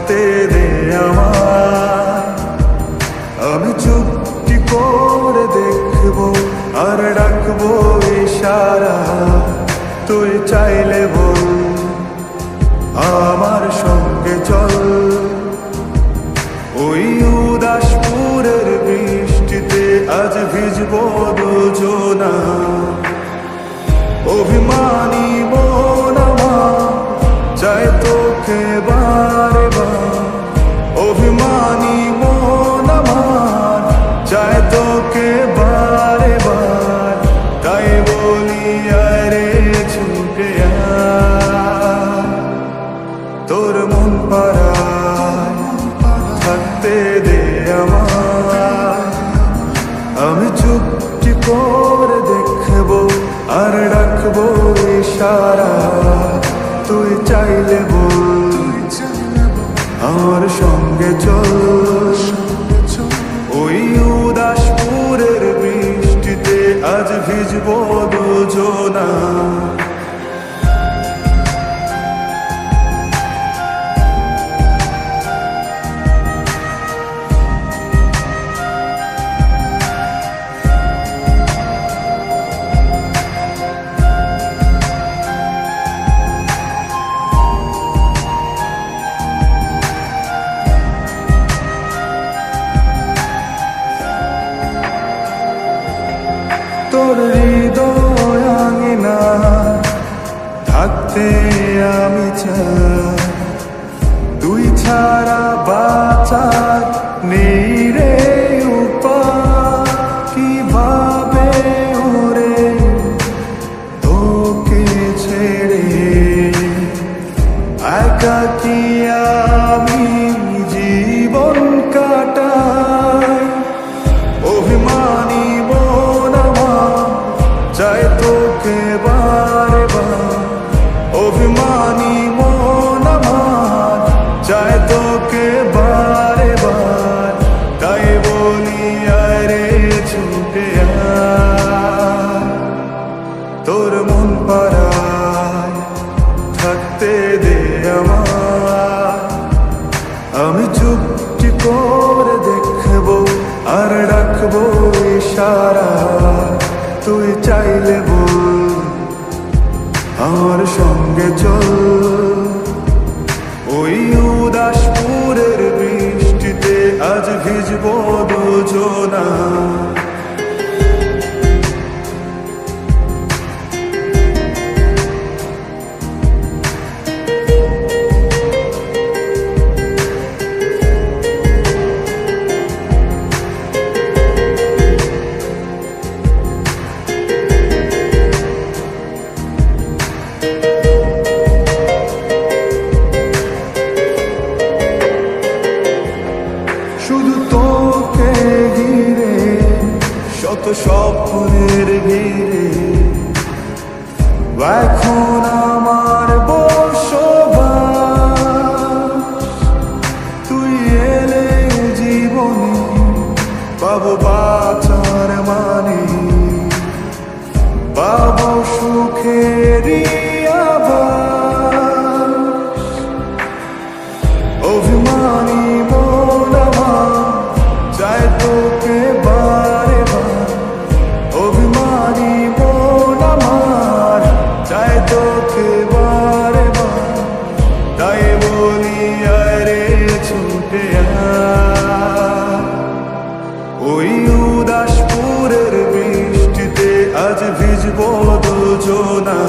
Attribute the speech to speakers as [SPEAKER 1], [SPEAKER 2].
[SPEAKER 1] থাকতে দে আমায়। আমি চুপটি করে দেখবো আর ডাকবো ইশারা, তুই চাইলে বল আমার সঙ্গে চল। ওই উদাসপুরের বৃষ্টিতে আজ ভিজবো দুজনা। অভিমানী মন আমার চায় তোকে বারে বার, অভিমানী মন আমার চায় তোকে বারে বার। তাই বলি আরে ছুটে আয়, তোর মন পাড়ায় থাকতে দে আমায়। আমি চুপটি করে দেখবো আর ডাকবো ইশারা, তুই চাইলে বল আমার সঙ্গে চল। ওই উদাসপুরের বৃষ্টিতে আজ ভিজবো দুজনা। তোর হৃদয় আঙিনা থাকতে আমি চাই, তুই ছাড়া বাঁচার নেই রে উপায়। কিভাবে ওরে তোকে ছেড়ে একাকী আমি জীবন কাটাই। অভিমানী মন আমার চায় তোকে বারে বার, অভিমানী মন আমার চায় তোকে বারে বার। তাই বলি আরে ছুটে আয়, তোর মন পাড়ায় থাকতে দে আমায়। আমি চুপটি করে দেখবো আর ডাকবো ইশারা, তুই চাইলে বল আমার সঙ্গে চল। ওই উদাসপুরের বৃষ্টিতে আজ ভিজবো দুজনা। শুধু তোকে ঘিরে শত স্বপ্নের ভিড়ে এখন আমার বসবাস। তুই এলে জীবনে পাবো বাঁচার মানে, পাবো সুখেরই আভাস। অভিমানী মন আমার চায় তোকে বারে বার, অভিমানী মন আমার চায় তোকে বারে বার। তাই বলি আরে ছুটে আয়, ওই উদাসপুরের বৃষ্টিতে আজ ভিজবো দুজনা।